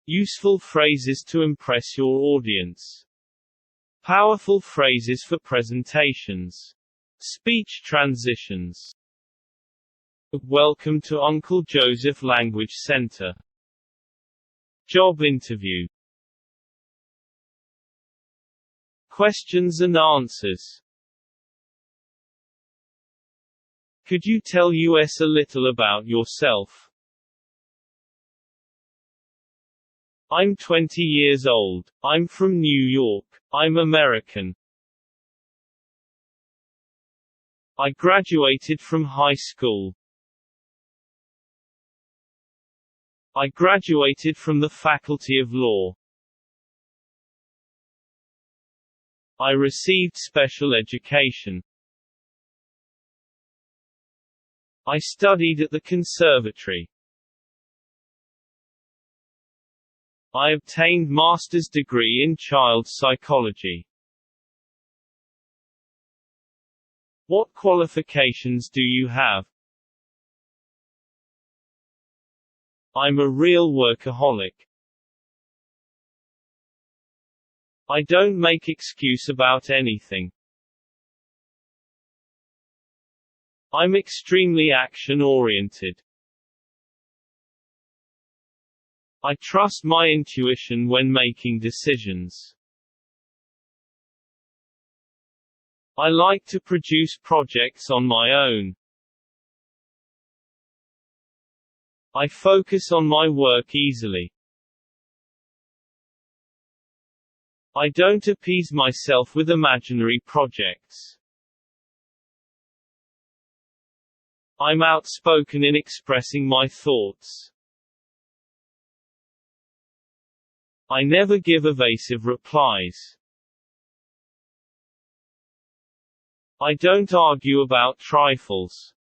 Useful phrases to impress your audience. Powerful phrases for presentations. Speech transitions. Welcome to Uncle Joseph Language Center. Job interview. Questions and answers. Could you tell us a little about yourself? I'm 20 years old. I'm from New York. I'm American. I graduated from high school. I graduated from the Faculty of Law. I received special education. I studied at the conservatory. I obtained master's degree in child psychology. What qualifications do you have? I'm a real workaholic. I don't make excuse about anything. I'm extremely action-oriented. I trust my intuition when making decisions. I like to produce projects on my own. I focus on my work easily. I don't appease myself with imaginary projects. I'm outspoken in expressing my thoughts. I never give evasive replies. I don't argue about trifles.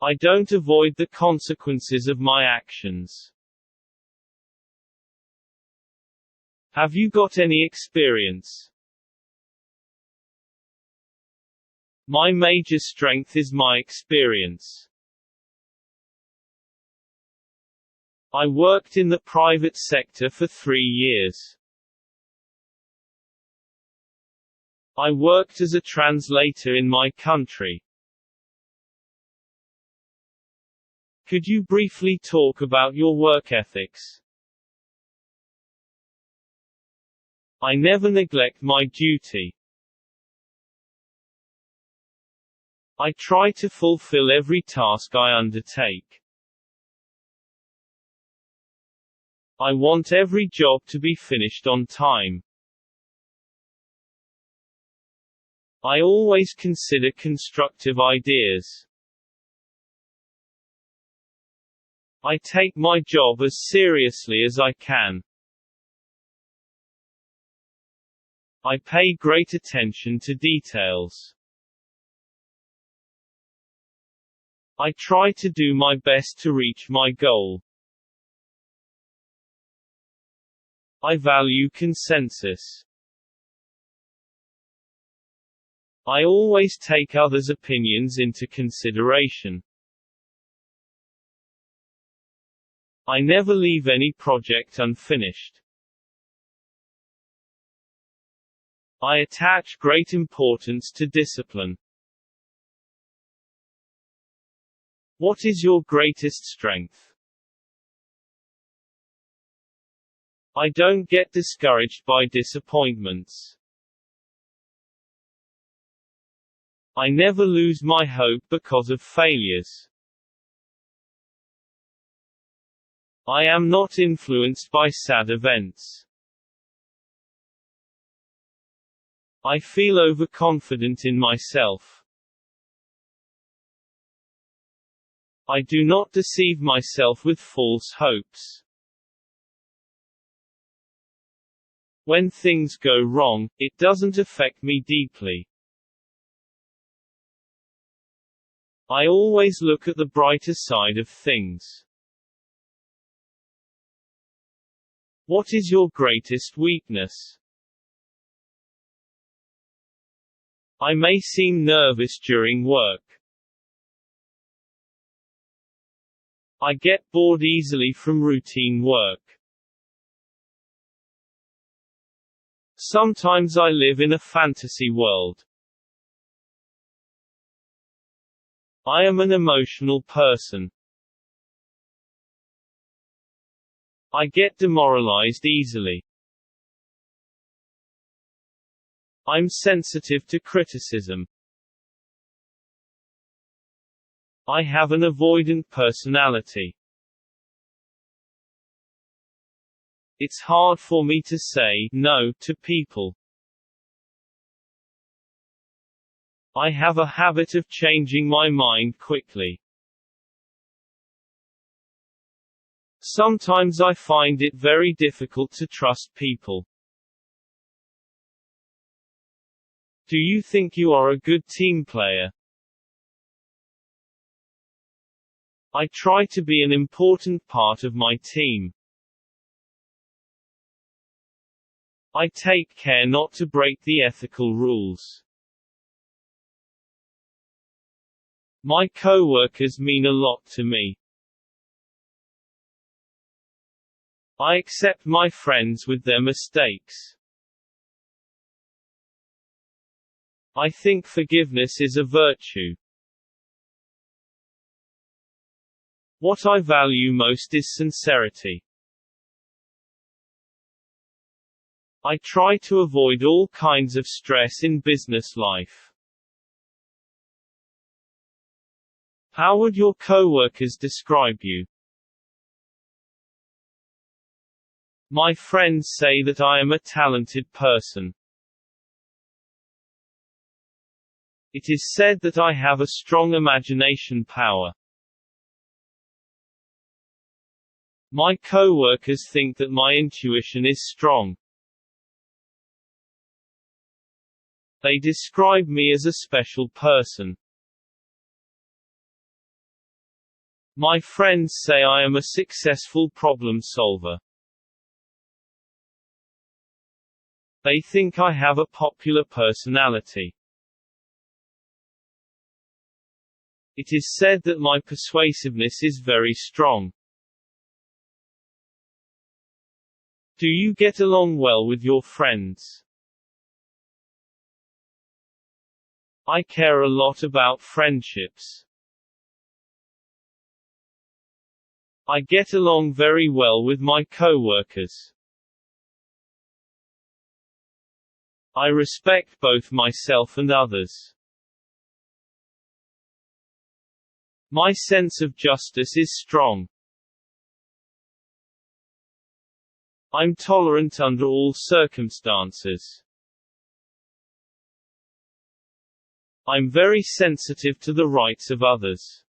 I don't avoid the consequences of my actions. Have you got any experience? My major strength is my experience. I worked in the private sector for 3 years. I worked as a translator in my country. Could you briefly talk about your work ethics? I never neglect my duty. I try to fulfill every task I undertake. I want every job to be finished on time. I always consider constructive ideas. I take my job as seriously as I can. I pay great attention to details. I try to do my best to reach my goal. I value consensus. I always take others' opinions into consideration. I never leave any project unfinished. I attach great importance to discipline. What is your greatest strength? I don't get discouraged by disappointments. I never lose my hope because of failures. I am not influenced by sad events. I feel overconfident in myself. I do not deceive myself with false hopes. When things go wrong, it doesn't affect me deeply. I always look at the brighter side of things. What is your greatest weakness? I may seem nervous during work. I get bored easily from routine work. Sometimes I live in a fantasy world. I am an emotional person. I get demoralized easily. I'm sensitive to criticism. I have an avoidant personality. It's hard for me to say no to people. I have a habit of changing my mind quickly. Sometimes I find it very difficult to trust people. Do you think you are a good team player? I try to be an important part of my team. I take care not to break the ethical rules. My coworkers mean a lot to me. I accept my friends with their mistakes. I think forgiveness is a virtue. What I value most is sincerity. I try to avoid all kinds of stress in business life. How would your coworkers describe you? My friends say that I am a talented person. It is said that I have a strong imagination power. My coworkers think that my intuition is strong. They describe me as a special person. My friends say I am a successful problem solver. They think I have a popular personality. It is said that my persuasiveness is very strong. Do you get along well with your friends? I care a lot about friendships. I get along very well with my coworkers. I respect both myself and others. My sense of justice is strong. I'm tolerant under all circumstances. I'm very sensitive to the rights of others.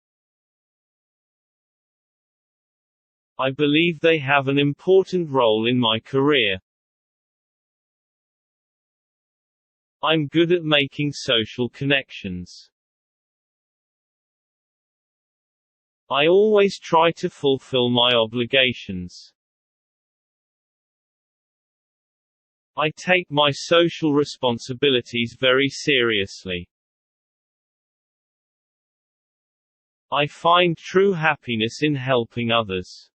I believe they have an important role in my career. I'm good at making social connections. I always try to fulfill my obligations. I take my social responsibilities very seriously. I find true happiness in helping others.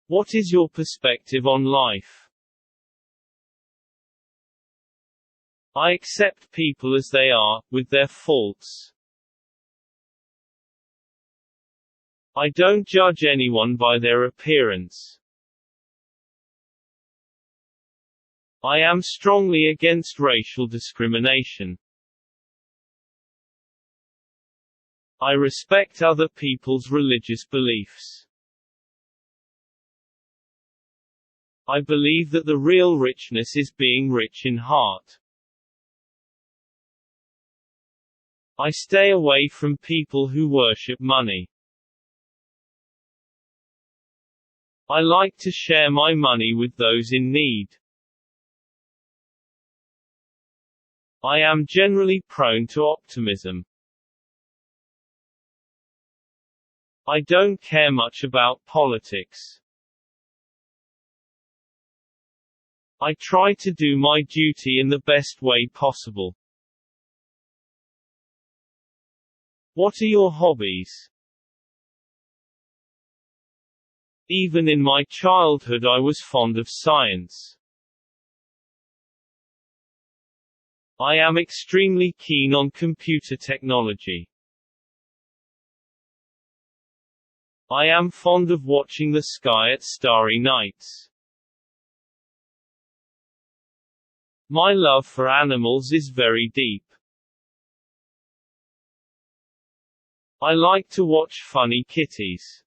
What is your perspective on life? I accept people as they are, with their faults. I don't judge anyone by their appearance. I am strongly against racial discrimination. I respect other people's religious beliefs. I believe that the real richness is being rich in heart. I stay away from people who worship money. I like to share my money with those in need. I am generally prone to optimism. I don't care much about politics. I try to do my duty in the best way possible. What are your hobbies? Even in my childhood I was fond of science. I am extremely keen on computer technology. I am fond of watching the sky at starry nights. My love for animals is very deep. I like to watch funny kitties.